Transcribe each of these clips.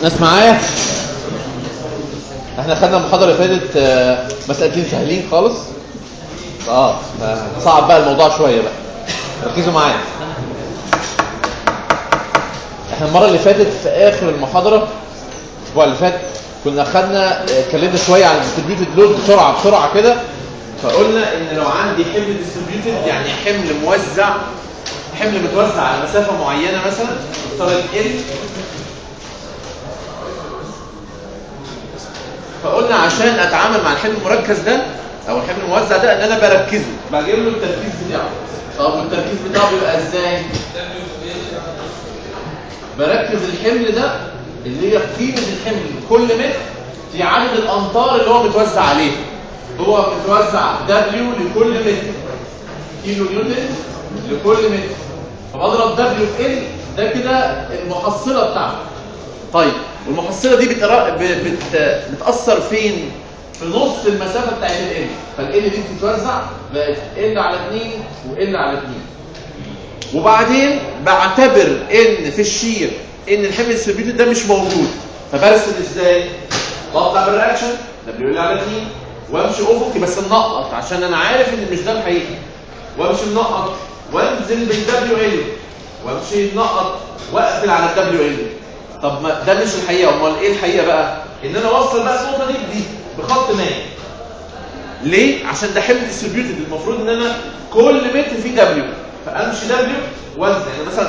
ناس معايا؟ احنا خدنا المحاضره اللي فاتت مسألتين سهلين خالص. صعب بقى الموضوع شويه بقى. ركزوا معايا. احنا المره اللي فاتت في اخر المحاضره الاسبوع اللي فات كنا خدنا اتكلمنا شويه عن الديستريبيوتد لود بسرعه كده. فقلنا ان لو عندي حمل ديستريبيوتد يعني حمل متوزع على مسافه معينه، مثلا نفترض ال. فقلنا عشان اتعامل مع الحمل المركز ده او الحمل الموزع ده ان انا بركزه، بجيب له التركيز بتاعه. طب والتركيز بتاعه بيبقى ازاي؟ بركز الحمل ده اللي هي قيمه الحمل كل متر في عدد الامتار اللي هو متوزع عليه. هو متوزع دبليو لكل متر، كيلو نيوتن لكل متر، فبضرب دبليو في ال، ده كده المحصله بتاعته. طيب والمحصله دي بتاثر فين؟ في نص المسافه بتاعت ال. فال دي بتتوزع بقت ال على 2 وال على 2. وبعدين بعتبر ان في الشير ان الحمل الديستريبيوتد ده مش موجود، فبرسم ازاي؟ بطلع بالرياكشن دبليو ال على 2 وامشي افقي بس منقط عشان انا عارف ان مش ده الحقيقي، وامشي منقط وانزل بالدبليو ال وامشي منقط واقفل على الدبليو ال. طب ما ده مش الحقيقه، امال ايه الحقيقه بقى؟ ان انا اوصل بقى النقطه دي بخط مائي. ليه؟ عشان ده حمل ديستريبيوتد، المفروض ان انا كل متر فيه دبليو، فامشي دبليو وزن، يعني مثلا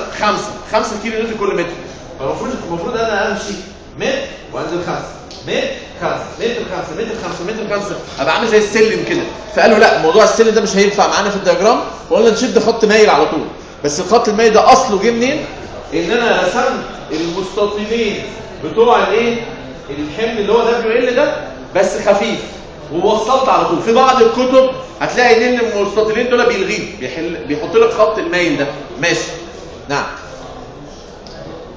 5 كيلو نيوتن كل متر، فالمفروض انا امشي متر وانزل 5 متر 5 متر 5 متر 5 متر 5، ابقى عامل زي السلم كده. فقالوا لا، موضوع السلم ده مش هينفع معانا في الدياجرام، وقلنا نشد خط مايل على طول. بس الخط المايل ده اصله جه منين؟ ان انا رسمت المستطيلين بتوع الايه؟ الحمل اللي هو دبليو ال ده بس خفيف، ووصلت على طول. في بعض الكتب هتلاقي ان المستطيلين دول بيلغيه، بيحط لك خط المايل ده. ماشي، نعم.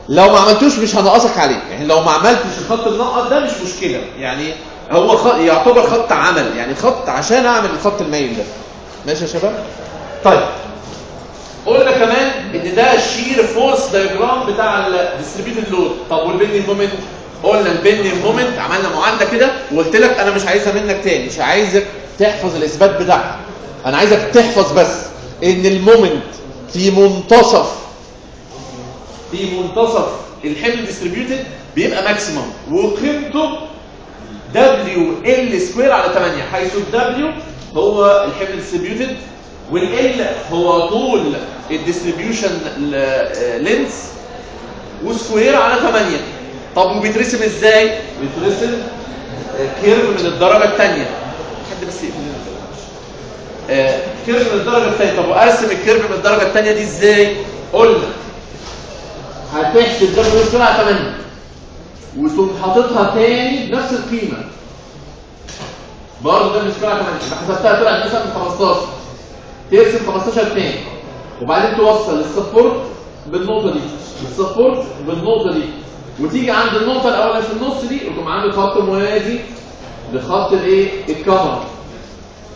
لو ما عملتوش مش هنقصك عليه، يعني لو ما عملتش الخط المنقط ده مش مشكله، يعني هو يعتبر خط عمل، يعني خط عشان اعمل الخط المايل ده. ماشي يا شباب؟ طيب قلنا كمان ان ده الشير فورس دايجرام بتاع الديستريبيوتد لود. طب والبندنج مومنت؟ قلنا البندنج مومنت عملنا معادله كده وقلت لك انا مش عايزها منك تاني، مش عايزك تحفظ الاثبات بتاعها، انا عايزك تحفظ بس ان المومنت في منتصف الحمل الديستريبيوتد بيبقى ماكسيمم، وقيمته دبليو ال سكوير على 8، حيث الدبليو هو الحمل الديستريبيوتد والال هو طول الديستريبيوشن لينس وسكوير على 8. طب وبيترسم ازاي؟ بيترسم كيرف من الدرجه الثانيه. حد بس كيرف من الدرجه الثانيه. طب وارسم الكيرف من الدرجه الثانيه دي ازاي؟ قلنا هتحسب دبليو سكوير على 8 وتقوم حاططها تاني بنفس القيمه برضه دبليو سكوير على 8. حسبتها طلعت مثلا 15، ترسم 15 تاني، وبعدين توصل السبورت بالنقطه دي والسبورت بالنقطه دي، وتيجي عند النقطه الاولى في النص دي وتقوم عامل خط موازي لخط الايه؟ الكاميرا،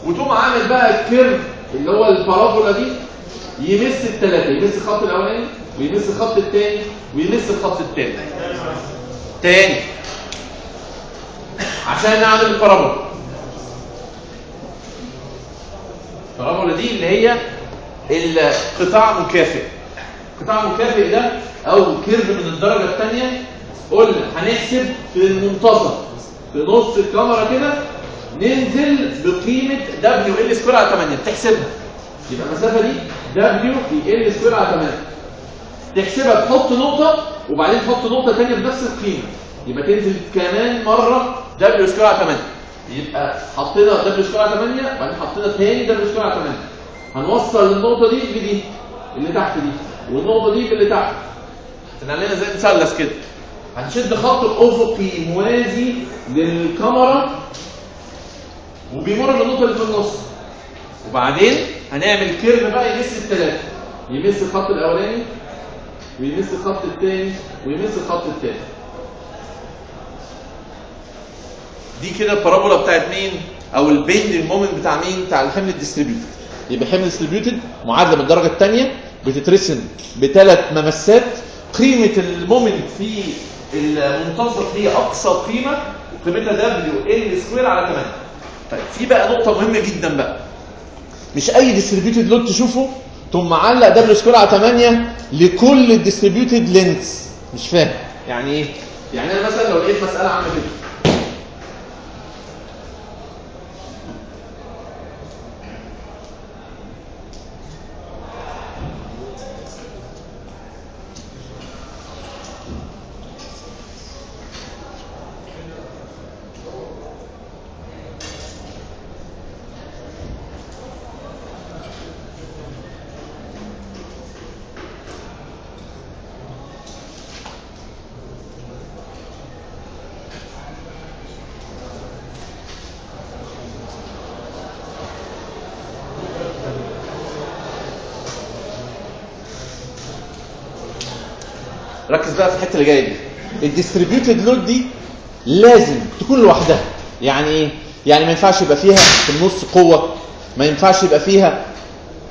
وتقوم عامل بقى الكيرف اللي هو البارابولا دي يمس الثلاثه، يمس الخط الاولاني ويمس الخط الثاني ويمس الخط الثالث تاني عشان نعمل البارابولا. البارابولا دي اللي هي القطاع مكافئ. قطاع مكافئ ده او كيرف من الدرجه الثانيه، قلنا هنحسب في المنتصف في نص الكاميرا كده، ننزل بقيمه دبليو ال سكوير على 8 تحسبها، يبقى المسافه دي دبليو في ال سكوير على 8، تحسبها تحط نقطه وبعدين تحط نقطه ثانيه بنفس القيمه، يبقى تنزل كمان مره دبليو سكوير على 8. يبقى حطينا دبليو سكوير على 8 وبعدين حطينا ثاني دبليو سكوير على 8. هنوصل النقطه دي بدي اللي تحت دي والنقطه دي باللي تحت، هنعملها زي مثلث كده. هنشد خط افقي موازي للكاميرا وبيمر بالنقطه اللي في النص، وبعدين هنعمل كيرف بقى يمس الثلاثه، يمس الخط الاولاني ويمس الخط الثاني ويمس الخط الثالث. دي كده البارابولا بتاعت مين؟ او البيندنج مومنت بتاع مين؟ بتاع الحمل الديستريبيوتد. يبقى حمل ديستريبيوتد معادله من الدرجه الثانيه بتترسم بثلاث ممسات. قيمه المومنت في المنتصف هي اقصى قيمه وقيمتها دبليو ال سكوير على 8. طيب في بقى نقطه مهمه جدا بقى، مش اي ديستريبيوتد لود تشوفه تقوم معلق دبليو سكوير على 8 لكل الديستريبيوتد لينث. مش فاهم يعني ايه؟ يعني انا مثلا لو لقيت مساله عامله كده، ركز بقى في الحته اللي جايه دي. الديستريبيوتد لود دي لازم تكون لوحدها. يعني ايه؟ يعني ما ينفعش يبقى فيها في النص قوه، ما ينفعش يبقى فيها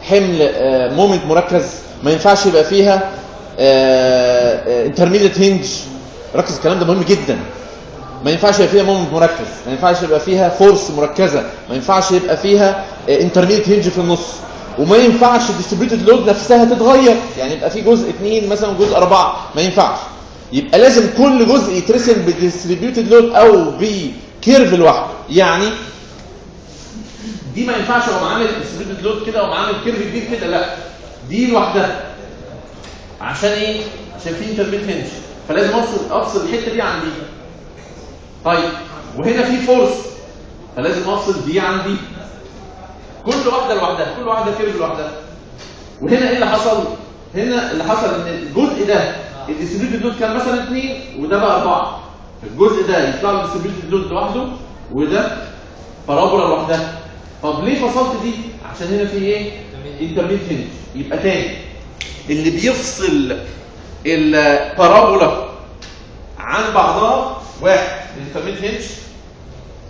حمل مومنت مركز، ما ينفعش يبقى فيها انترميديت هنج. ركز الكلام ده مهم جدا. ما ينفعش يبقى فيها مومنت مركز، ما ينفعش يبقى فيها فورس مركزه، ما ينفعش يبقى فيها انترميديت هنج في النص، وما ينفعش الديستريبيوتد لود نفسها تتغير. يعني يبقى في جزء 2 مثلا وجزء 4، ما ينفعش. يبقى لازم كل جزء يترسم بالديستريبيوتد لود او بكيرف لوحده. يعني دي ما ينفعش ابقى عامل ديستريبيوتد لود كده او عامل كيرف كبير كده، لا دي لوحدها. عشان ايه؟ عشان في انترميديت هنج، فلازم افصل الحته دي عن دي. طيب وهنا في فورس، فلازم افصل دي عن دي. كل واحده لوحدها، كل واحده كيرف لوحدها. وهنا ايه اللي حصل؟ هنا اللي حصل ان الجزء ده الديستريبيوتد لود كان مثلا 2 وده بقى 4. الجزء ده يطلع له الديستريبيوتد لود لوحده وده بارابولا لوحدها. طب ليه فصلت دي؟ عشان هنا في ايه؟ انترميديت هنج. يبقى تاني اللي بيفصل البارابولا عن بعضها: 1 الانترميديت هنج،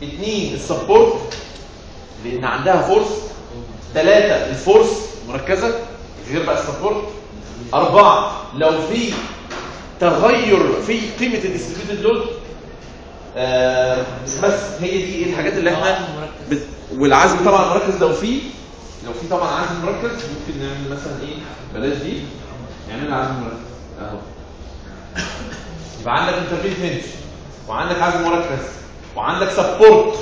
2 السبورت لان عندها فورس، 3 الفورس مركزه غير بقى السبورت، 4 لو في تغير في قيمه الديستريبيوتد لود. بس هي دي الحاجات اللي احنا والعزم طبعا مركز. لو في طبعا عزم مركز ممكن نعمل مثلا ايه، بلاش دي، نعمل عزم مركز اهو. يبقى عندك انترميديت هنج وعندك عزم مركز وعندك سبورت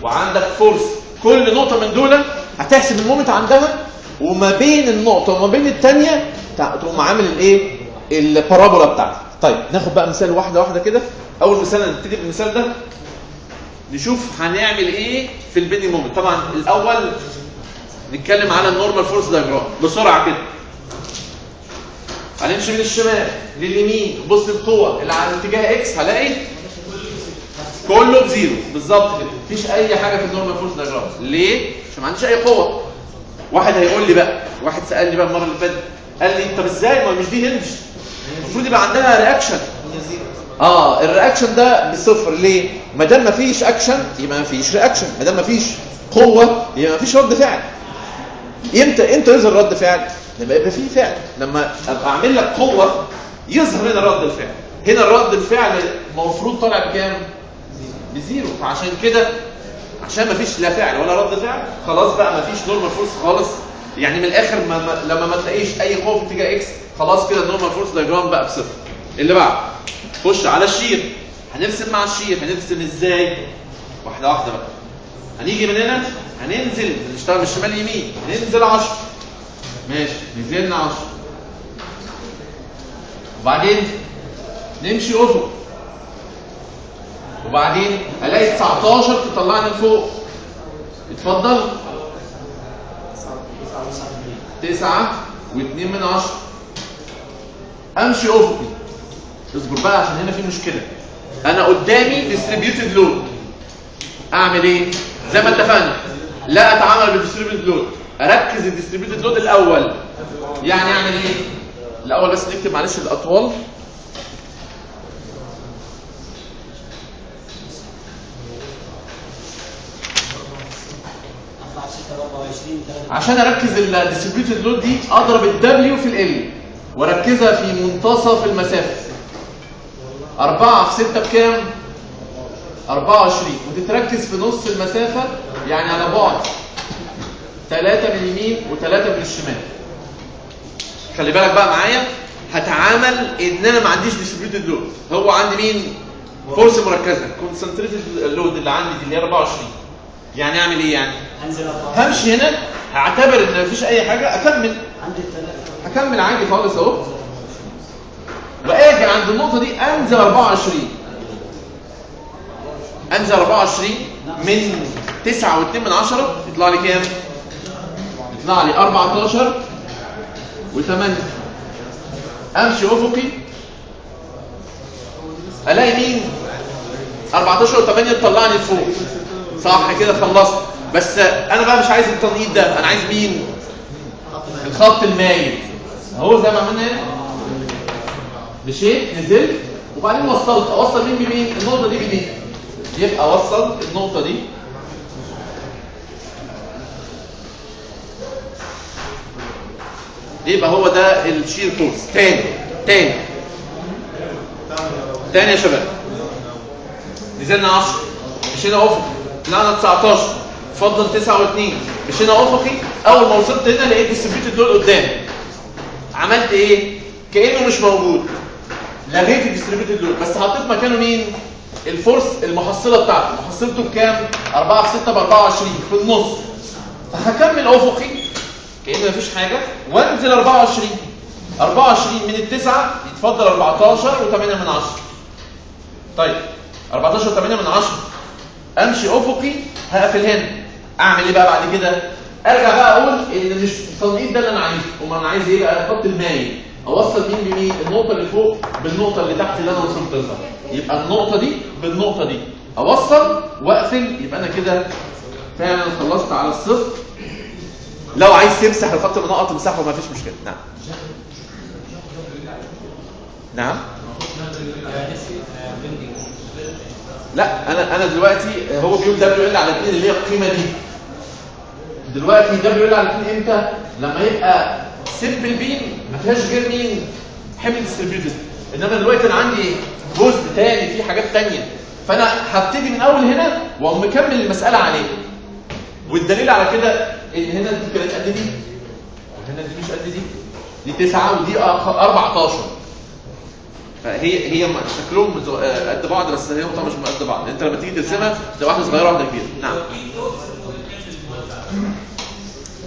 وعندك فورس. كل نقطه من دول هتحسب المومنت عندها، وما بين النقطه وما بين الثانيه تقوم عامل الايه، البارابولا بتاعتك. طيب ناخد بقى مثال واحده واحده كده. اول مثال نبتدي بالمثال ده، نشوف هنعمل ايه في البيندنج مومنت. طبعا الاول نتكلم على النورمال فورس دايجرام بسرعه كده. هنمشي من الشمال لليمين، نبص للقوه اللي على اتجاه اكس، هلاقي كله بزيرو بالظبط كده. مفيش اي حاجه في النورمال فورس دايجرام. ليه؟ عشان ما عنديش اي قوه. واحد هيقول لي بقى، واحد سالني بقى المره اللي فاتت، قال لي طب ازاي ما مش دي هنج؟ المفروض يبقى عندها رياكشن. الرياكشن ده بصفر. ليه؟ ما دام ما فيش اكشن يبقى ما فيش رياكشن، ما دام ما فيش قوه يبقى ما فيش رد فعل. امتى يظهر رد فعل؟ لما يبقى فيه فعل. لما ابقى اعمل لك قوه يظهر هنا رد الفعل. هنا الرد الفعل المفروض طالع بكام؟ بزيرو. فعشان كده عشان ما فيش لا فعل ولا رد فعل، خلاص بقى ما فيش نورمال فورس خالص. يعني من الاخر لما ما تلاقيش اي قوه في اتجاه اكس، خلاص كده النورمال فورس دايجرام بقى بصفر. اللي بعد خش على الشير. هنرسم مع الشير. هنرسم ازاي؟ واحده واحده بقى. هنيجي من هنا هننزل، نشتغل من الشمال يمين، هننزل 10. ماشي، نزلنا 10. وبعدين نمشي افق، وبعدين الاقي 19 تطلعني لفوق. اتفضل. 9.2. امشي افقي. اصبر بقى عشان هنا في مشكله. انا قدامي ديستريبيوتد لود. اعمل ايه؟ زي ما اتفقنا، لا اتعامل بالديستريبيوتد لود، اركز الديستريبيوتد لود الاول. يعني اعمل ايه؟ الاول بس نكتب معلش الاطوال. عشان اركز الديستريبيوتد لود دي اضرب الدبليو في ال واركزها في منتصف المسافه. 4 في 6 بكام؟ 24. وتتركز في نص المسافة، يعني على بعد 3 من اليمين و3 من الشمال. خلي بالك بقى معايا، هتعامل ان انا ما عنديش ديستريبيوتد لود. هو عندي مين؟ فورس مركزه، كونسنتريتد لود اللي عندي دي اللي هي 24. يعني اعمل ايه يعني؟ همشي هنا، هعتبر ان مفيش اي حاجه، اكمل هكمل عادي خالص اهو، واجي عند النقطه دي انزل 24. انزل 24 من 9.2 يطلع لي كام؟ يطلع لي 14 و8. امشي افقي الاقي مين؟ 14 و8 تطلعني لفوق. صح كده، خلصت. بس انا بقى مش عايز التنقيط ده، انا عايز مين؟ الخط المايل اهو زي ما عملنا هنا. مشيت نزلت وبعدين وصلت. اوصل مين بمين؟ النقطه دي بدي. يبقى اوصل النقطه دي يبقى هو ده الشير فورس. تاني يا شباب، نزلنا 10 مشينا افقي، طلعنا 19 فضل 9 و2 مشينا افقي. اول ما وصلت هنا لقيت الديستريبيوتد دول قدامي. عملت ايه؟ كانه مش موجود، لغيت الديستريبيوتد دول بس حطيت مكانه مين؟ الفورس المحصله بتاعته. محصلته بكام؟ 4 في 6 ب 24 في النص. فهكمل افقي كأن مفيش حاجه وانزل 24. 24 من التسعه يتفضل 14 و8 من 10. طيب 14 و8 من 10 امشي افقي، هقفل هنا. اعمل ايه بقى بعد كده؟ ارجع بقى اقول ان مش التنقيط ده اللي انا عايزه. امال انا عايز ايه بقى؟ الخط المايل. اوصل مين بمين؟ النقطه اللي فوق بالنقطه اللي تحت اللي انا وصلت لها. يبقى النقطه دي بالنقطه دي، اوصل واقفل. يبقى انا كده فعلا خلصت على الصفر. لو عايز تمسح الخط المنقط تمسحه ما فيش مشكله. نعم لا، انا دلوقتي هو بيقول دبليو ال على 2 اللي هي القيمه دي. دلوقتي دبليو ال على 2 امتى؟ لما يبقى سمبل بيم ما فيهاش غير مين؟ حمل ديستريبيوتد. انما دلوقتي انا عندي جزء تاني فيه حاجات تانيه، فانا هبتدي من اول هنا واقوم مكمل المساله عليه. والدليل على كده ان هنا دي كانت قد دي وهنا دي مش قد دي 9 ودي 14. فهي شكلهم قد بعض بس هي طبعا مش قد بعض. انت لما تيجي ترسمها تبقى واحده صغيره واحده كبيره. نعم.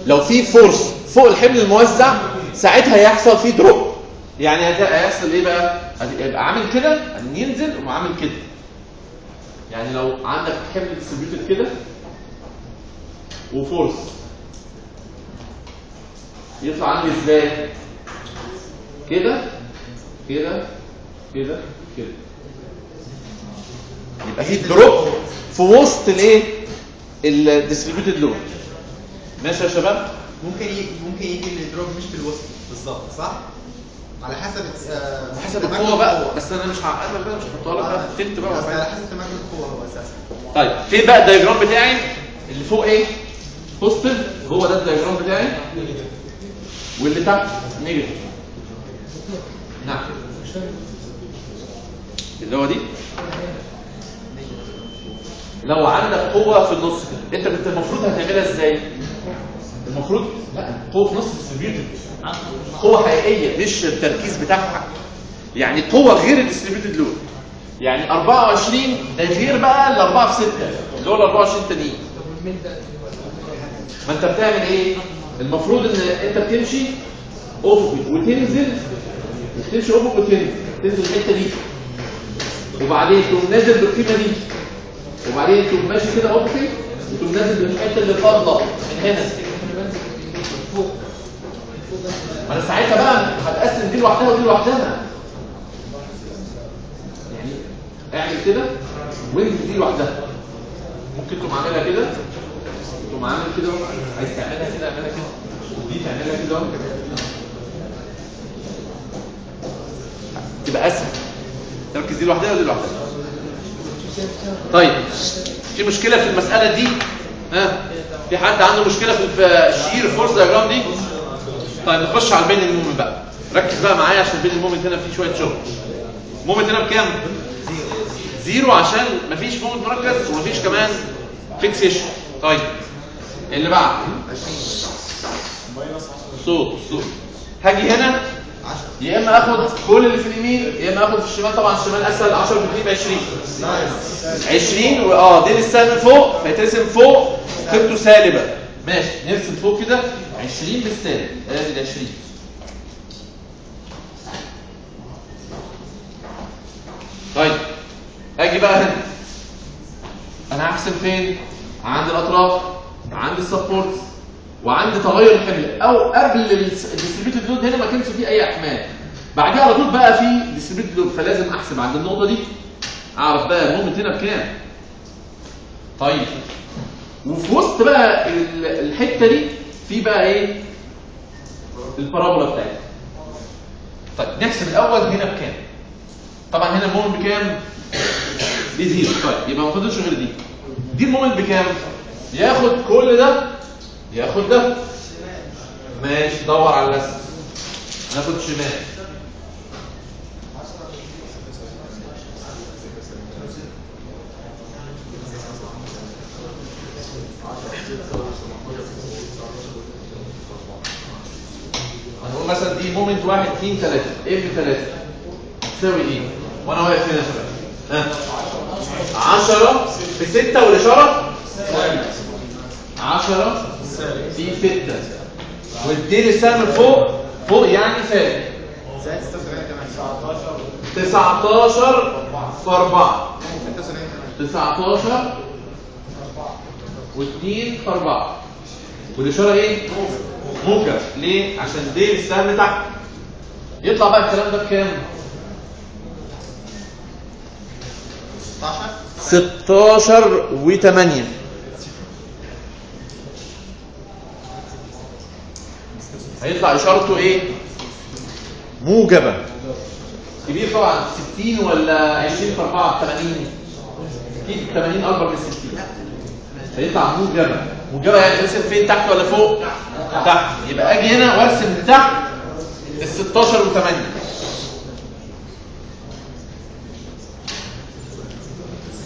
لو في فورس فوق الحمل الموزع ساعتها هيحصل فيه دروب. يعني هيحصل ايه بقى؟ هيبقى عامل كده ينزل وعامل كده. يعني لو عندك حمل ديستريبيوتد كده وفورس يطلع عندي ازاي؟ كده كده كده كده. يبقى في دروب في وسط الايه؟ الديستريبيوتد لود. ماشي يا شباب؟ ممكن يجي الدروب مش في الوسط بالظبط، صح؟ على حسب القوه بقى. بس انا مش هعقدك بقى، مش هحطها لك بقى تلت بقى. بس على حسب تماكن القوه هو اساسا. طيب فين بقى الدايجرام بتاعي؟ اللي فوق ايه؟ بوزيتيف، هو ده الدايجرام بتاعي. واللي تحت نيجاتيف. نعم. اللي هو دي. لو عندك قوه في النص كده، انت كنت المفروض هتعملها ازاي؟ المفروض لا، قوه في نص ديستريبيوتد، قوه حقيقيه مش التركيز بتاعها. يعني قوه غير الديستريبيوتد لود. يعني 24 ده غير بقى ال 4 في 6 اللي هو ال 24 تانيين. ما انت بتعمل ايه؟ المفروض ان انت بتمشي افقي وتنزل، تمشي افقي وتنزل الحته دي، وبعدين تقوم نازل بالقيمه دي، وبعدين تقوم ماشي كده افقي وتقوم نازل بالحته اللي فاضله من هنا. ما انا ساعتها بقى هتقسم دي لوحدها ودي لوحدها. يعني اعمل كده وانزل دي لوحدها. ممكن تقوم عاملها كده، تقوم عامل كده، عايز تعملها كده اعملها كده، ودي تعملها كده تبقى اسهل. تركز دي لوحدها ودي لوحدها. طيب في مشكله في المساله دي؟ في حد عنده مشكله في الشير فورس دايجرام دي؟ طيب نخش على البين المومنت بقى. ركز بقى معايا عشان البين المومنت هنا فيه شويه شغل. مومنت هنا بكام؟ زيرو عشان مفيش مومنت مركز ومفيش كمان فيكسيشن. طيب اللي بعد صوت هاجي هنا يا اما اخد كل اللي في اليمين يا اما اخد في الشمال. طبعا الشمال اسهل. 10 في 2 ب 20 دي السهم فوق فيترسم فوق قيمته سالبه. ماشي نرسم فوق كده 20 بالسالب ادي ال 20. طيب اجي بقى هنا انا هحسب فين؟ عند الاطراف عند السبورت وعند تغير الحمل او قبل الديستريبيوتد لود. هنا ما كانش فيه اي احمال. بعديها على طول بقى في ديستريبيوتد لود فلازم احسب عند النقطه دي اعرف بقى المومنت هنا بكام. طيب وفي وسط بقى الحته دي في بقى ايه؟ البارابولا بتاعتي. طيب نحسب الاول هنا بكام. طبعا هنا المومنت بكام؟ دي زيرو. طيب يبقى ما فاضلش غير دي المومنت بكام؟ ياخد كل ده ياخد ده. ماشي دور على الرسم. ناخد شمال. هنقول مثلا دي مومنت 1 2 3 ام 3 تساوي ايه؟ وانا واقف هنا شويه. 10 في 6 والاشاره 10 في 6 والدين السهم فوق يعني سالب 19 في 4 19 و2 في 4 والاشاره ايه؟ موجب. ليه؟ عشان دين السهم تحت. يطلع بقى الكلام ده بكام؟ 16 و8. هيطلع اشارته ايه؟ موجبه. كبير طبعا. 60 ولا 20 في 4 80. اكيد 80 اكبر من 60. هيطلع موجبه يعني ترسم فين؟ تحت ولا فوق؟ تحت. يبقى اجي هنا وارسم تحت ال 16 و8.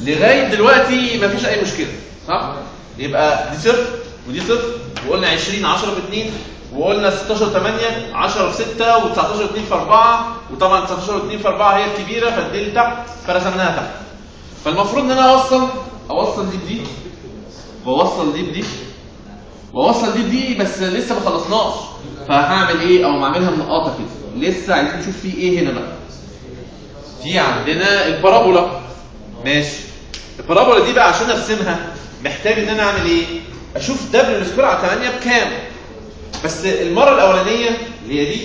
لغايه دلوقتي مفيش اي مشكله صح؟ يبقى دي صفر ودي صفر وقلنا 20 10 في 2 وقلنا 16 8 10 في 6 و19 2 في 4 وطبعا 19 2 في 4 هي الكبيره فالدي تحت فرسمناها تحت. فالمفروض ان انا اوصل دي بدي واوصل دي بدي واوصل دي بدي بس لسه ما خلصناش. فهعمل ايه؟ او بعملها منقطه كده. لسه عايزين نشوف في ايه هنا بقى. في عندنا البارابولا. ماشي. البارابولا دي بقى عشان ارسمها محتاج ان انا اعمل ايه؟ اشوف دبليو سكوير على 8 بكام. بس المره الاولانيه اللي هي دي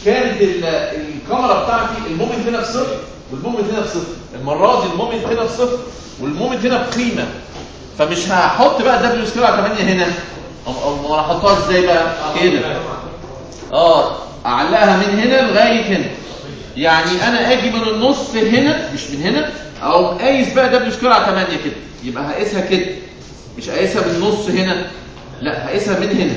كانت الكاميرا بتاعتي المومنت هنا بصفر والمومنت هنا بصفر. المره دي المومنت هنا بصفر والمومنت هنا بقيمه. فمش هحط بقى دبليو سكوير على 8 هنا. امال هحطها ازاي بقى؟ كده. اعلقها من هنا لغايه هنا. يعني انا اجي من النص هنا مش من هنا او قايس بقى دبليو سكوير على 8 كده. يبقى هقيسها كده مش هقيسها بالنص هنا، لا هقيسها من هنا.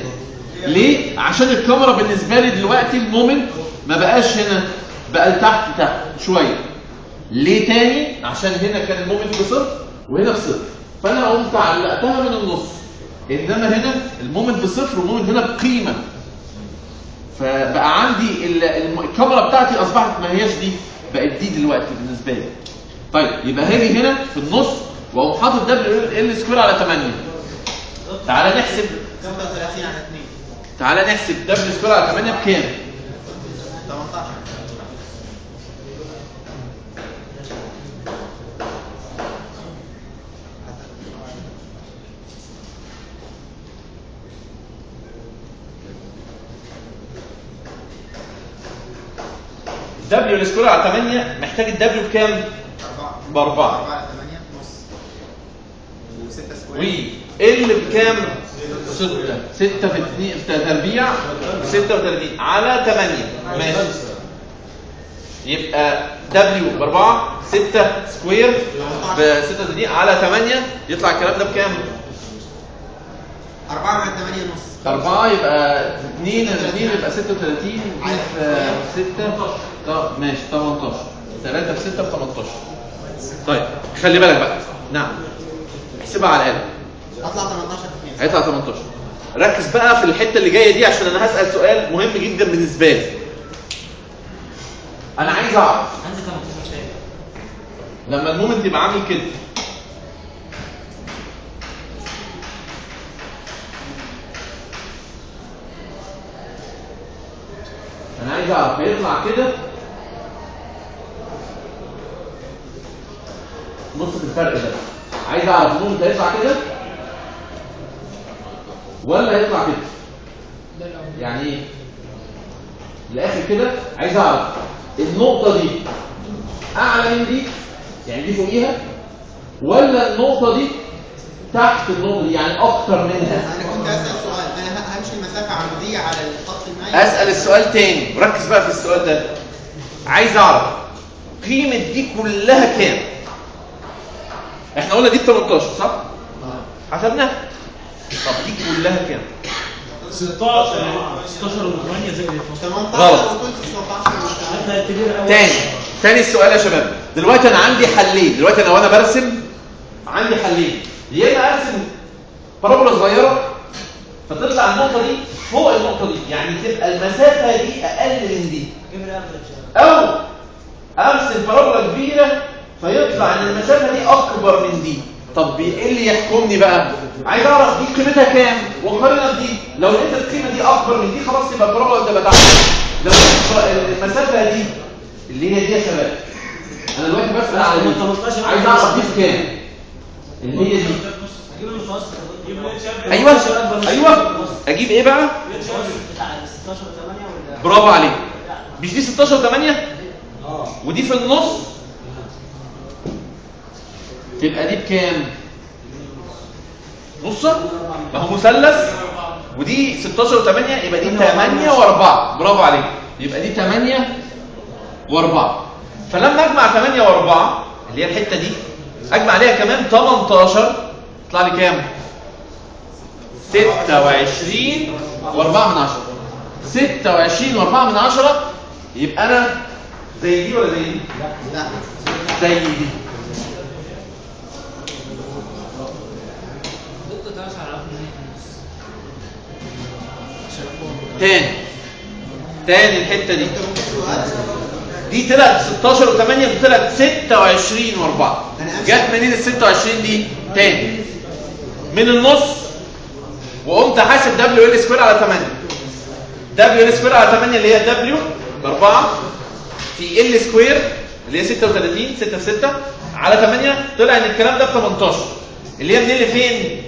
ليه؟ عشان الكاميرا بالنسبه لي دلوقتي المومنت ما بقاش هنا بقى لتحت شويه. ليه تاني؟ عشان هنا كان المومنت بصفر وهنا بصفر فانا قمت علقتها من النص. انما هنا المومنت بصفر والمومنت هنا بقيمه. فبقى عندي الكاميرا بتاعتي اصبحت ما هياش دي بقت دي دلوقتي بالنسبه لي. طيب يبقى هاجي هنا في النص واقوم حاطط دبليو ال سكوير على 8. تعالى نحسب 35 على 2. تعالى نحسب دبليو سكوير على 8 بكام؟ 18. دبليو سكوير على 8 محتاج الدبليو بكام؟ 4 ب 4 على 8 نص و6 سكوير ال بكام؟ 6 في 2 في تربيع 36 على 8. ماشي. يبقى دبليو ب 4 6 سكوير ب 36 على 8 يطلع الكلام ده بكام؟ 4 على 8 نص 4 يبقى 2 يبقى 36 في 6 ماشي 18. 3 في 6 ب 18. طيب خلي بالك بقى. نعم احسبها على الآلة. هطلع 18 في 2. هيطلع 18. ركز بقى في الحتة اللي جاية دي عشان أنا هسأل سؤال مهم جدا بالنسبة لي. أنا عايز أعرف عندي 18 لما المومنت يبقى عامل كده، أنا عايز أعرف هيطلع كده نص الفرق ده. عايز أعرف المومنت هيطلع كده ولا هيطلع كده؟ يعني إيه؟ للآخر كده عايز أعرف النقطة دي أعلى من دي، يعني دي فوقيها، ولا النقطة دي تحت النقطة دي، يعني أكتر منها. انا كنت اسال سؤال، انا همشي المسافه عموديه على الخط المائل. أسأل السؤال تاني وركز بقى في السؤال ده. عايز أعرف قيمة دي كلها كام؟ إحنا قلنا دي ب 18 صح؟ حسبناها. طب دي كلها كام؟ 16 و8 زي 18 غلط. وطول 19 تاني السؤال يا شباب. دلوقتي أنا عندي حلين. دلوقتي أنا وأنا برسم عندي حلين. يا إما أرسم بارابولا صغيرة فتطلع النقطة دي فوق النقطة دي، يعني تبقى المسافة دي أقل من دي، أو أرسم بارابولا كبيرة فيطلع إن المسافة دي أكبر من دي. طب إيه اللي يحكمني بقى؟ عايز أعرف دي قيمتها كام وأقارنها بدي. لو لقيت القيمة دي أكبر من دي خلاص يبقى البارابولا تبقى تحت. لو المسافة دي اللي هي دي يا شباب، أنا دلوقتي بسأل على دي، عايز أعرف دي بكام؟ اللي هي دي. أيوه أجيب إيه بقى؟ برافو عليك. مش دي 16 و8 ودي في النص، تبقى دي بكام؟ نصها. ما هو مثلث ودي 16 و8 يبقى دي 8 و4. برافو عليك. يبقى دي 8 و4. فلما اجمع 8 و4 اللي هي الحته دي اجمع عليها كمان 18 يطلع لي كام؟ 26 و4 من 10. 26 و4 من 10. يبقى انا زي دي ولا زي دي؟ لا زي دي. تاني الحته دي دي طلعت 16 و8 ودي طلعت 26 و4. جت منين ال 26 دي؟ تاني من النص وقمت حاسب دبليو ال سكوير على 8. دبليو ال سكوير على 8 اللي هي دبليو ب 4 في ال سكوير اللي هي 36 6 في 6 على 8. طلع ان الكلام ده ب 18 اللي هي منين لفين؟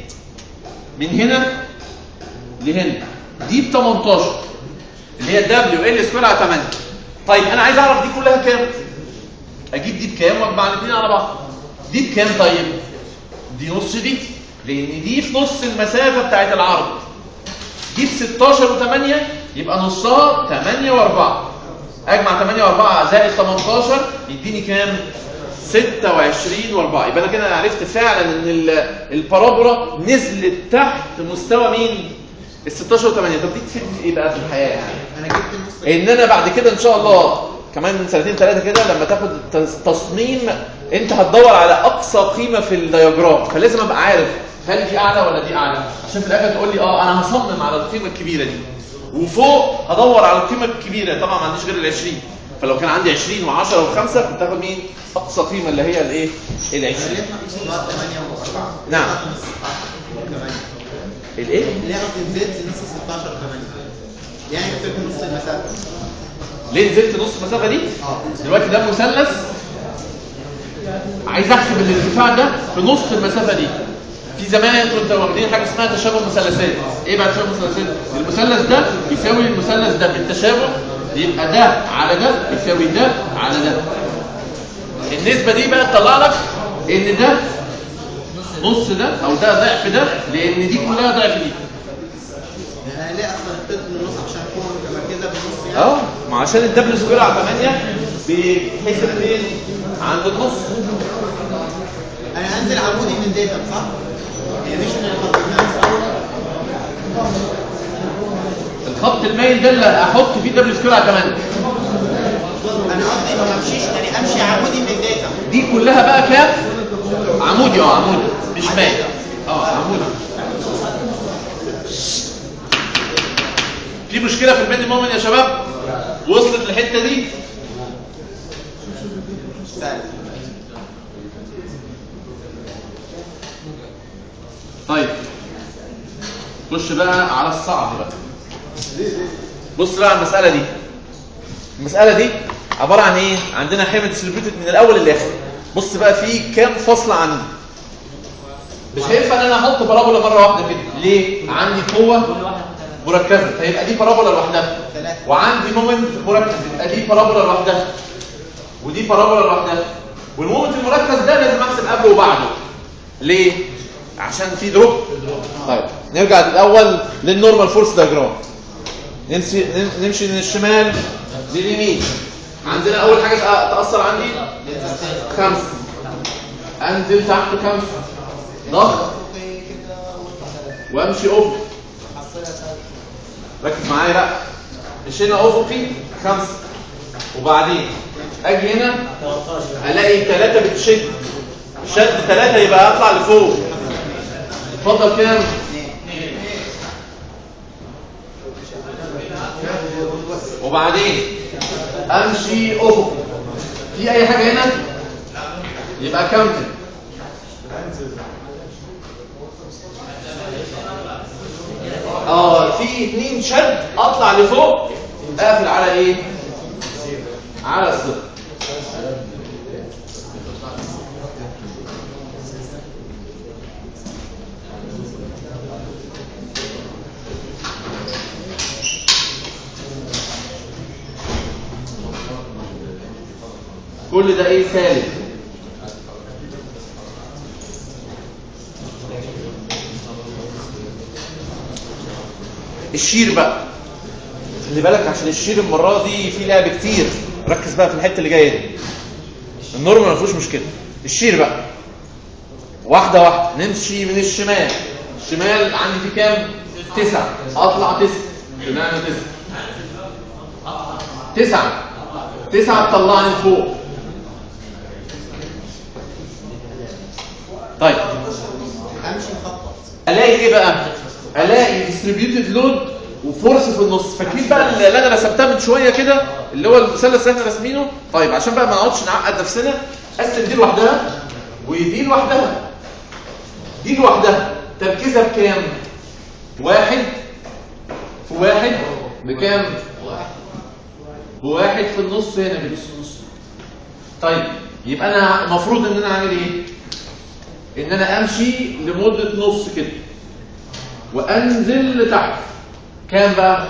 من هنا لهنا. دي ب 18 اللي هي دبليو ال سكوير على 8. طيب انا عايز اعرف دي كلها كام؟ اجيب دي بكام واجمع الاثنين على بعض. دي بكام طيب؟ دي نص دي، لان دي في نص المسافه بتاعت العرض. دي ب 16 و8 يبقى نصها 8 و4. اجمع 8 و4 زائد 18 يديني كام؟ 26 و4. يبقى انا كده عرفت فعلا ان البارابولا نزلت تحت مستوى مين؟ ال 16 و8. طب دي تفيد ايه بقى في الحياه يعني؟ انا جبت النص. ان انا بعد كده ان شاء الله كمان من سنتين ثلاثه كده لما تاخد تصميم انت هتدور على اقصى قيمه في الدياجرام، فلازم ابقى عارف هل دي اعلى ولا دي اعلى، عشان في الاخر تقول لي انا هصمم على القيمه الكبيره دي، وفوق هدور على القيمه الكبيره. طبعا ما عنديش غير ال 20، فلو كان عندي 20 و10 و5 كنت هاخد مين؟ اقصى قيمه اللي هي الايه؟ ال 20. 8 و4. نعم. الايه؟ اللي هي نزلت نص 16 و8 يعني جبت نص المسافه. ليه نزلت نص المسافه دي؟ دلوقتي ده مثلث عايز احسب الارتفاع ده في نص المسافه دي. في زمان كنت واخدين حاجه اسمها تشابه مثلثات. ايه بقى تشابه مثلثات؟ المثلث ده يساوي المثلث ده بالتشابه، يبقى ده على ده يساوي ده على ده. النسبه دي بقى تطلع لك ان ده نص ده او ده ضعف ده، لان دي كلها ضعف دي. يعني انا ليه اصلا حطيت النص عشان اكون مركزه بالنص يعني؟ ما عشان الدبل سكوير على 8 بيتحسب فين؟ عند النص. انا انزل عمودي من داتا صح؟ يعني مش من الخط المائل. الخط المايل ده اللي احط فيه دبل سكوير على 8. انا قصدي ما همشيش يعني امشي عمودي من الداتا. دي كلها بقى كام؟ عمودي. عمودي مش مايل. عمودي. في مشكله في البيند مومنت يا شباب؟ وصلت الحته دي؟ طيب خش بقى على الصعب بقى. بص بقى على المساله دي. المساله دي عباره عن ايه؟ عندنا حمل ديستريبيوتد من الاول للاخر. بص بقى في كام فصل عندي. مش هينفع ان انا احط بارابولا مره واحده كده. ليه؟ عندي قوه مركزه فيبقى دي بارابولا لوحدها، وعندي مومنت مركز يبقى دي بارابولا لوحدها، ودي بارابولا لوحدها، والمومنت المركز ده لازم احسب قبله وبعده. ليه؟ عشان في دروب. طيب نرجع الاول للنورمال فورس دايجرام. نمشي من الشمال لليمين. عندنا اول حاجه تاثر عندي 5، انزل تحت 5 ضغط وامشي افقي. ركز معايا بقى. مشينا افقي 5 وبعدين اجي هنا الاقي 3 بتشد. شد 3 يبقى اطلع لفوق. اتفضل كام؟ وبعدين امشي افقي. في اي حاجه هنا؟ يبقى كمل. في 2 شد اطلع لفوق اقفل على ايه؟ على الصفر. كل ده ايه؟ سالب. الشير بقى خلي بالك عشان الشير المره دي في لعب كتير. ركز بقى في الحته اللي جايه دي. النورمال ما فيهوش مشكله. الشير بقى واحده واحده. نمشي من الشمال. الشمال عندي في كام؟ 9. اطلع 9. بمعنى 9 تطلعني لفوق. طيب امشي مخطط. الاقي ايه بقى؟ الاقي ديستريبيوتد لود وفورس في النص. فاكرين بقى اللي انا رسمتها من شويه كده اللي هو المثلث اللي احنا راسمينه؟ طيب عشان بقى ما نقعدش نعقد نفسنا قسم دي لوحدها ودي لوحدها. دي لوحدها تركيزها بكام؟ 1 في 1 بكام؟ بواحد في النص هنا كده. طيب يبقى انا المفروض ان انا اعمل ايه؟ ان انا امشي لمده نص كده وانزل لتحت. كام بقى؟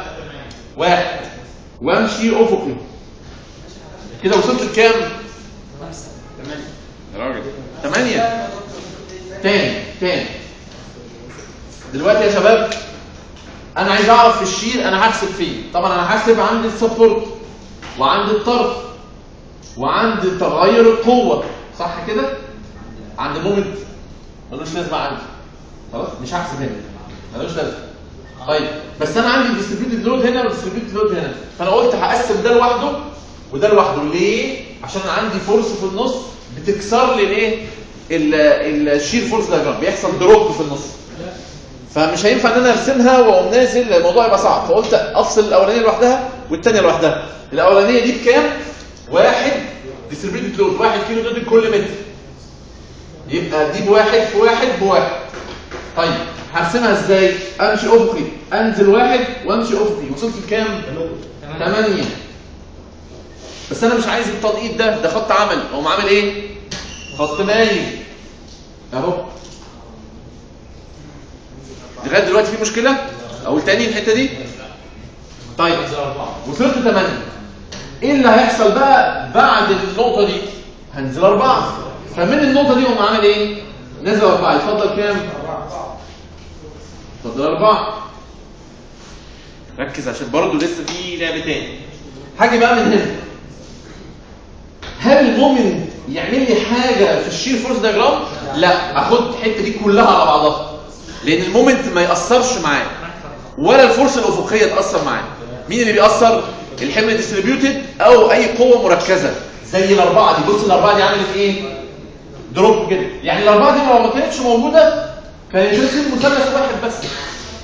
1 وامشي افقي كده. وصلت لكام؟ 8 يا راجل. 8. تاني دلوقتي يا شباب انا عايز اعرف في الشير انا هحسب فيه. طبعا انا هحسب عند السبورت وعند الطرف وعند تغير القوه، صح كده؟ عند مومنت ملوش لازمه عندي. خلاص مش هحسب هنا، ملوش لازمه. طيب بس انا عندي ديستريبيوتد لود هنا وديستريبيوتد لود هنا، فانا قلت هقسم ده لوحده وده لوحده. ليه؟ عشان عندي فورس في النص بتكسر لي الايه؟ الشير فورس دايجرام. بيحصل دروب في النص، فمش هينفع ان انا ارسمها واقوم نازل، الموضوع يبقى صعب. فقلت افصل الاولانيه لوحدها والثانيه لوحدها. الاولانيه دي بكام؟ 1 ديستريبيوتد لود 1 كيلو نيوتن كل متر، يبقى دي بواحد في 1 ب1. طيب هرسمها ازاي؟ امشي افقي، انزل 1 وامشي افقي. وصلت لكام؟ 8. بس انا مش عايز التنقيط ده خط عمل. اقوم عامل ايه؟ خط مايل اهو. لغايه دلوقتي في مشكله؟ اقول تاني الحته دي. طيب وصلت 8. ايه اللي هيحصل بقى بعد النقطه دي؟ هنزل 4. فمن النقطه دي اقوم عامل ايه؟ نزل 4. يفضل كام؟ يفضل 4. ركز عشان برضه لسه في لعبه تاني. هاجي بقى من هنا. هل المومنت يعمل لي حاجه في الشير فورس دايجرام؟ لا، اخد الحته دي كلها على بعضها، لان المومنت ما ياثرش معايا ولا الفورس الافقيه تاثر معايا. مين اللي بيأثر؟ الحمل ديستريبيوتد او اي قوه مركزه زي الاربعه دي. بص الاربعه دي عملت ايه؟ دروب كده. يعني الاربعه دي لو ما كانتش موجوده كان يصير مثلث واحد بس،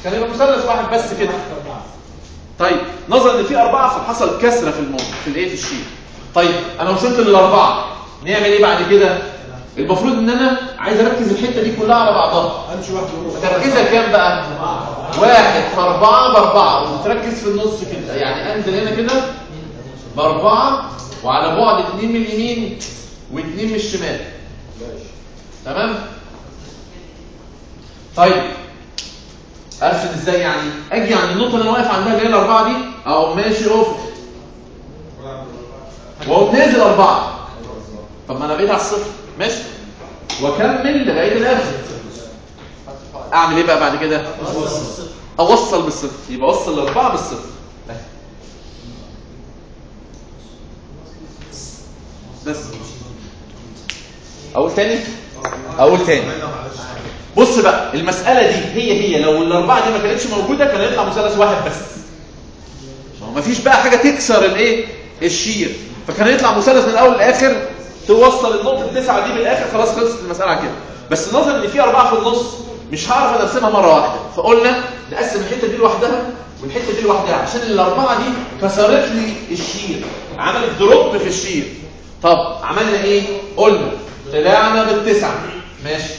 كان يبقى مثلث واحد بس كده. طيب نظرا ان في اربعه فحصل كسره في الموضوع في الايه في الشيء. طيب انا وصلت للاربعه، نعمل ايه بعد كده؟ المفروض ان انا عايز اركز الحته دي كلها على بعضها. امشي واحد تركيزها كام بقى؟ 1 في 4 ب4 وتركز في النص كده. يعني انزل هنا كده ب4 وعلى بعد 2 من اليمين و2 من الشمال. تمام؟ طيب ارسم ازاي يعني؟ اجي عند النقطه اللي انا واقف عندها اللي هي الاربعه دي، اقوم ماشي افق واقوم نازل 4. طب ما انا بقيت على الصفر، ماشي، واكمل لغايه الاخر. اعمل ايه بقى بعد كده؟ اوصل بالصفر. يبقى اوصل ل4 بالصفر. بس اقول تاني. بص بقى المساله دي هي لو الاربعه دي ما كانتش موجوده كان هيطلع مثلث واحد بس. ما فيش بقى حاجه تكسر الايه؟ الشير. فكان يطلع مثلث من الاول للاخر، توصل النقطه التسعه دي بالاخر، خلاص خلصت المساله على كده. بس نظرا ان في 4 في النص مش هعرف ارسمها مره واحده، فقلنا نقسم الحته دي لوحدها والحته دي لوحدها عشان الاربعه دي كسرت لي الشير، عملت دروب في الشير. طب عملنا ايه؟ قلنا طلعنا بالتسعه، ماشي،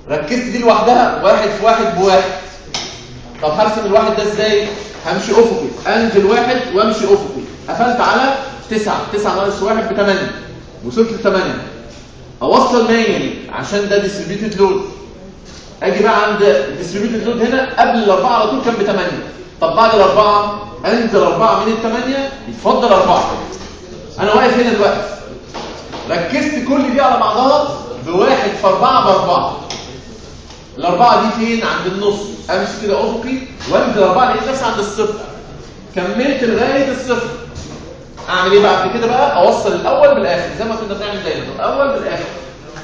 ركزت دي لوحدها 1 في 1 ب1. طب هرسم الواحد ده ازاي؟ همشي افقي، انزل 1 وامشي افقي، قفلت على 9 ناقص 1 ب8، وصلت ل8. اوصل مايل عشان ده ديستريبيوتد لود. اجي بقى عند الديستريبيوتد لود هنا قبل الاربعه على طول كان ب8. طب بعد الاربعه انزل 4 من ال8 يتفضل 4. انا واقف هنا دلوقتي ركزت كل دي على بعضها ب1 في 4 ب4. الاربعه دي فين؟ عند النص. امشي كده افقي وانزل 4 لقيت نفسي عند الصفر. كملت لغايه الصفر. اعمل ايه بعد كده بقى؟ اوصل الاول بالاخر زي ما كنا بنعمل دايما، الاول بالاخر.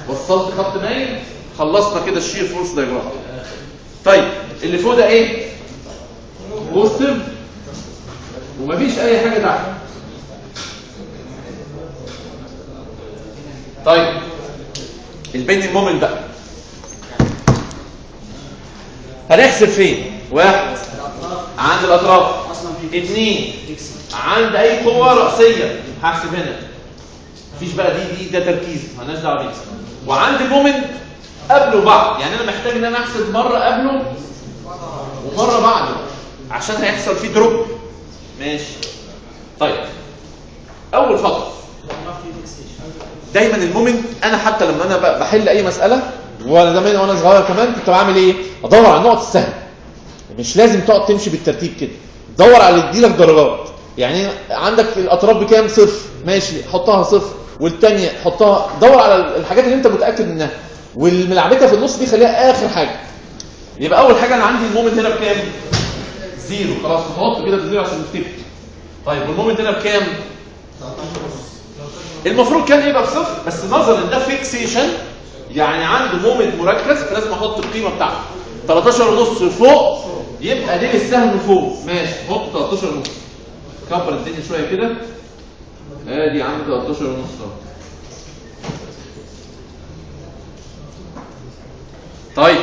وصلت خط مايل، خلصنا كده الشير فورس دايجرام. طيب اللي فوق ده ايه؟ بوزيتيف ومفيش اي حاجه تحت. طيب البين مومنت بقى هنحسب فين؟ 1 عند الاطراف، 2 عند اي قوه راسيه هحسب هنا. مفيش بقى دي ده تركيز مالناش دعوه بيه. وعند مومنت قبله وبعد، يعني انا محتاج ان انا احسب مره قبله ومره بعده عشان هيحصل فيه دروب. ماشي. طيب اول خطوه دايما المومنت، انا حتى لما انا بحل اي مساله وانا زمان وانا صغير كمان كنت بعمل ايه؟ ادور على النقط السهله. مش لازم تقعد تمشي بالترتيب كده، دور على اللي يديلك درجات. يعني عندك الاطراف بكام؟ 0، ماشي حطها 0، والثانيه حطها. دور على الحاجات اللي انت متاكد منها، والملعبكه في النص دي خليها اخر حاجه. يبقى اول حاجه انا عندي المومنت هنا بكام؟ 0. خلاص نحط كده ب0 عشان نفتكر. طيب والمومنت هنا بكام؟ المفروض كان يبقى ب0، بس نظرا ان ده فيكسيشن يعني عنده مومنت مركز فلازم احط القيمه بتاعته 13.5 فوق، يبقى دي السهم فوق. ماشي، حط 13.5. كبر الدنيا شويه كده. ادي عندي 13.5 اهو. طيب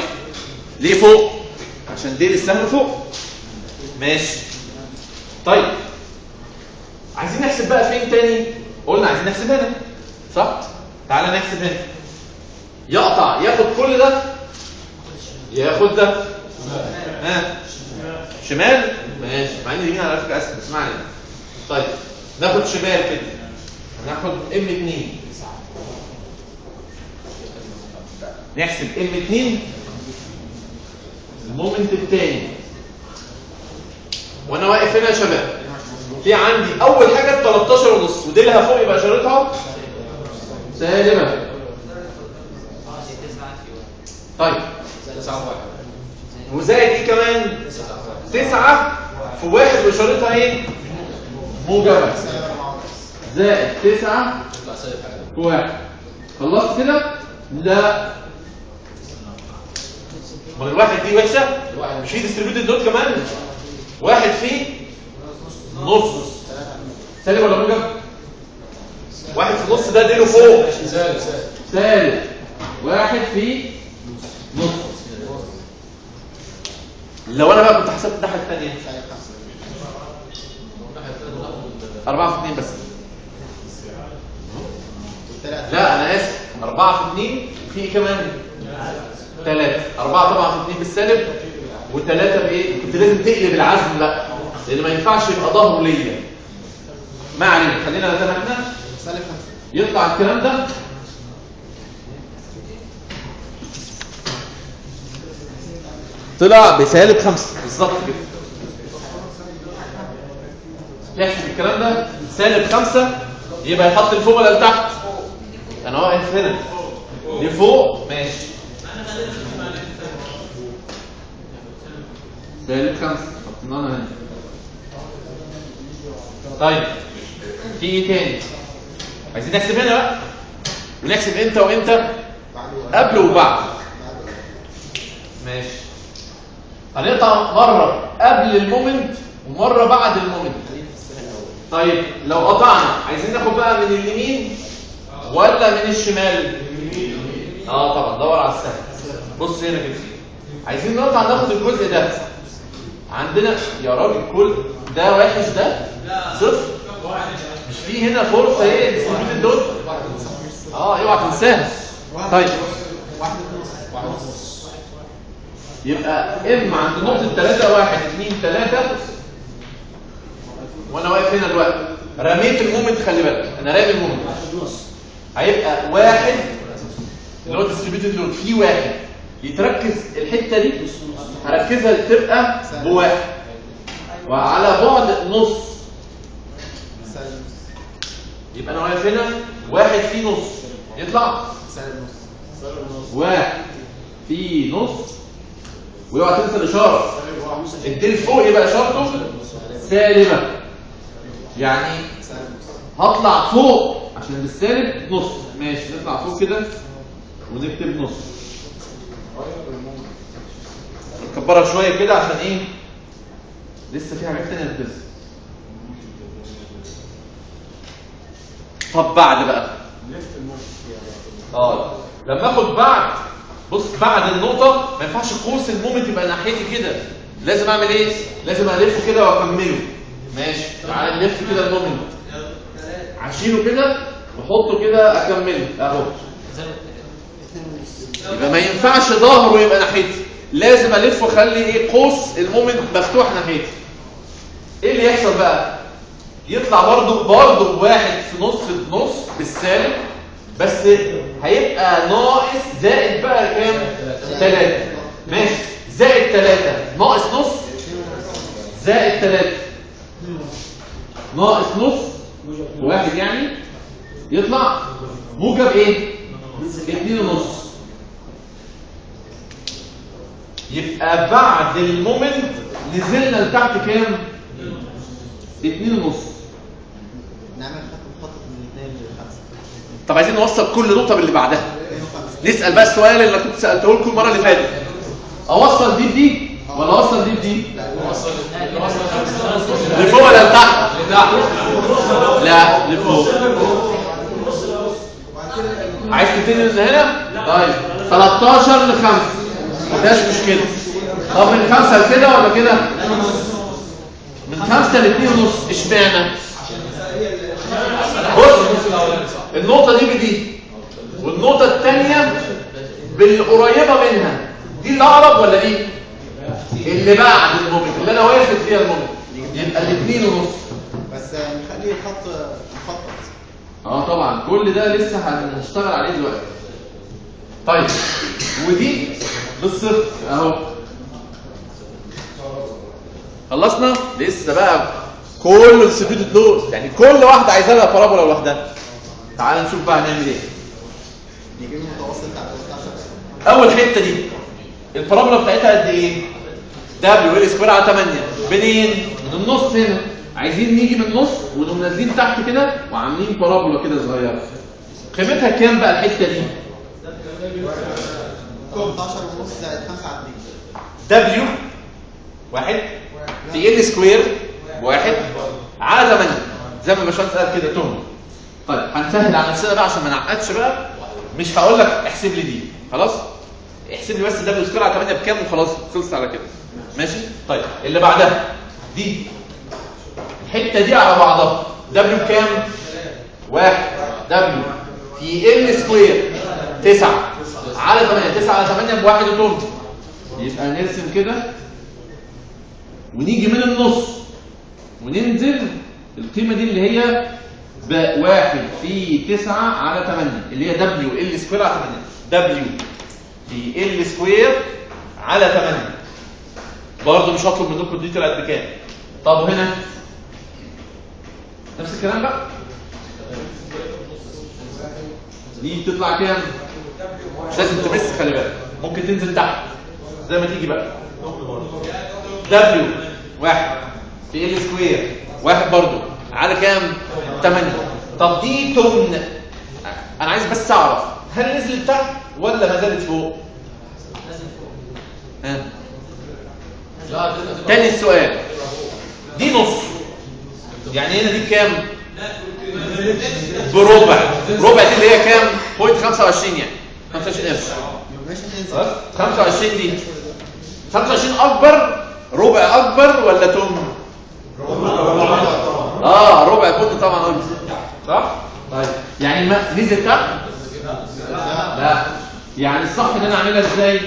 ليه فوق؟ عشان دي السهم فوق. ماشي. طيب عايزين نحسب بقى فين تاني؟ قلنا عايزين نحسب هنا، صح؟ تعالى نحسب هنا. يقطع ياخد كل ده، ياخد ده. شمال. ماشي، مع ان اليمين على فكره اسهل، اسمعني. طيب ناخد شمال كده، هناخد M2. نحسب M2 المومنت الثاني. وانا واقف هنا يا شباب في عندي اول حاجه 13.5 ودي لها فوق يبقى اشارتها سالبه. طيب 9 وزائد ايه كمان؟ 9 في 1 واشارتها ايه؟ موجبه. زائد 9 في 1. خلصت كده؟ لا، ما الواحد دي وحشه، مش في ديستريبيوتد دوت كمان. 1 فيه نص. سالب ولا موجب؟ في نص ده اديله فوق سالب 1 في نص. لو انا بقى كنت حسبت الناحيه الثانيه 4 في 2 بس. لا انا اسف 4 في 2 وفي كمان 3. 4 طبعا في 2 بالسالب و3 بايه؟ كنت لازم تقلب العزم بقى لان ما ينفعش يبقى ظهره ليا. ما علينا خلينا زي ما احنا سالب 5 يطلع الكلام ده طلع بسالب 5 بالظبط كده. يحسب الكلام ده سالب 5 يبقى يحط لفوق ولا لتحت؟ انا واقف هنا لفوق ماشي سالب 5 حطيناها هنا. طيب في ايه تاني؟ عايزين نحسب هنا بقى ونحسب امتى وامتى؟ قبل وبعد. ماشي هنقطع مره قبل المومنت ومره بعد المومنت. طيب لو قطعنا عايزين ناخد بقى من اليمين ولا من الشمال؟ طبعا دور على السهل. بص هنا كده عايزين نقطع ناخد الجزء ده عندنا يا راجل كل ده وحش ده صفر. مش في هنا فرصه ايه السلوك دول؟ اوعى تنساها. طيب 1 يبقى ام عند نقطه 3 1 2 3 وانا واقف هنا دلوقتي رميت المومنت. خلي بالك انا رامي المومنت هيبقى 1 اللي هو ديستريبيوتد لود في 1 يتركز الحته دي هركزها تبقى بواحد وعلى بعد نص يبقى انا واقف هنا 1 في نص يطلع سالب نص 1 في نص. واوعى تنسى الاشاره الديل فوق يبقى اشارته سالبه يعني هطلع فوق عشان بالسالب نص. ماشي نطلع فوق كده ونكتب نص نكبرها شويه كده عشان ايه لسه في حاجات ثانيه ندرسها. طب بعد بقى لما اخد بعد بص بعد النقطه ما ينفعش قوس المومنت يبقى ناحيتي كده. لازم اعمل ايه؟ لازم الفه كده واكمله. ماشي تعالى نلف كده المومنت عشيله كده واحطه كده اكمله اهو. يبقى ما ينفعش ظهره يبقى ناحيتي لازم الف واخلي ايه قوس المومنت مفتوح ناحيتي. ايه اللي يحصل بقى؟ يطلع برضه 1 في نص بالسالب بس هيبقى ناقص زائد بقى كام؟ 3. ماشي زائد 3 ناقص نص زائد 3 ناقص نص 1 يعني يطلع موجب ايه؟ 2.5. يبقى بعد المومنت نزلنا لتحت كام؟ 2.5. نعمل خط من 2 ل 5. طب عايزين نوصل كل نقطه باللي بعدها. نسال بقى السؤال اللي كنت سالته لكم المره اللي فاتت اوصل دي بدي ولا اوصل دي بدي؟ لفوق ولا لتحت؟ لا لفوق. عايز تبتدي من هنا؟ طيب 13 ل 5 مفيهاش مشكله. طب من 5 لكده ولا كده؟ من 5 ل 2.5. اشمعنى؟ بص النقطة دي بدي والنقطة الثانية بالقريبة منها دي اللي أقرب ولا دي؟ اللي بعد المومنت اللي أنا واقف فيها المومنت يبقى 2.5. بس نخلي الخط مخطط. طبعا كل ده لسه هنشتغل عليه دلوقتي. طيب ودي بالصفر اهو. خلصنا؟ لسه بقى كله ديستريبيوتد لود يعني كل واحده عايزه لها بارابولا لوحدها. تعال نشوف بقى هنعمل ايه. نجيب المتوسط بتاع اول حته دي البارابولا بتاعتها قد ايه؟ دبليو ال سكوير على 8 منين؟ من النص هنا. عايزين نيجي من النص ونقوم نازلين تحت كده وعاملين بارابولا كده صغيره. قيمتها كام بقى الحته دي؟ 18 ونص زائد 5 على 2. دبليو 1 في ال سكوير 1 على 8 زي ما الباشمهندس قال كده تهم طيب هنسهل على نفسنا بقى عشان ما نعقدش بقى. مش هقول لك احسب لي دي خلاص، احسب لي بس دبليو سكوير على 8 بكام وخلاص خلصت على كده ماشي. طيب اللي بعدها دي الحته دي على بعضها دبليو بكام؟ 1 دبليو في ال سكوير 9 على 8. 9 على 8 بواحد وتلت. يبقى نرسم كده ونيجي من النص وننزل القيمه دي اللي هي ب1 في 9 على 8 اللي هي دبليو ال سكوير على 8. دبليو في ال سكوير على 8. برضه مش هطلب منكم دي طلعت بكام. طب هنا نفس الكلام بقى. دي تطلع كام؟ مش لازم تمس، خلي بالك ممكن تنزل تحت زي ما تيجي بقى. دبليو 1 في ال سكوير 1 برضه على كام؟ 8. طب دي تمن. انا عايز بس اعرف هل نزلت تحت ولا ما زالت فوق؟ ها تاني السؤال. دي نص يعني هنا دي كام؟ بربع. ربع دي اللي هي كام؟ 0.25 يعني 25 قرش. 25 دي 25 اكبر ربع اكبر ولا تمن؟ ربع كنت طبعا قلت صح؟ طيب يعني ما نزل تحت؟ لا يعني الصح ان انا اعملها ازاي؟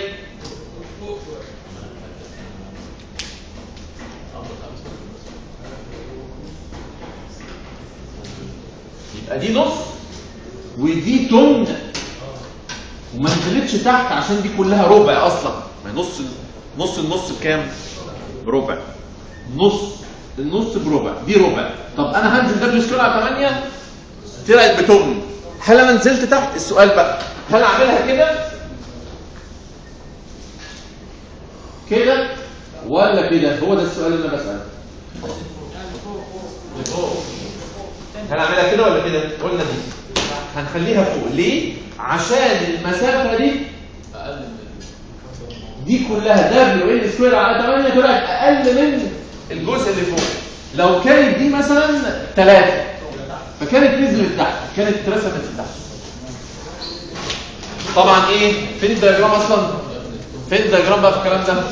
يبقى دي نص ودي تمن وما نزلتش تحت عشان دي كلها ربع اصلا. ما نص النص بكام؟ بربع. نص النص بربع، دي ربع. طب انا هنزل دبليو سكوير على 8 طلعت بتمن. هل انا نزلت تحت؟ السؤال بقى هل اعملها كده ولا كده؟ هو ده السؤال اللي انا بساله. هل اعملها كده ولا كده؟ قلنا دي هنخليها فوق. ليه؟ عشان المسافه دي كلها دبليو ال سكوير على 8 طلعت اقل من الجزء اللي فوق. لو كانت دي مثلا 3 فكانت نزلت تحت، كانت اترسمت تحت. طبعا ايه؟ فين الدياجرام اصلا؟ فين الدياجرام بقى في الكلام ده؟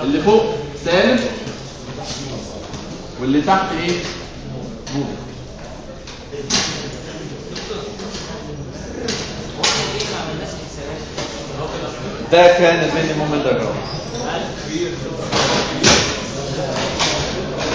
اللي فوق سالب واللي تحت ايه؟ موجب. ده كان المينيموم دياجرام.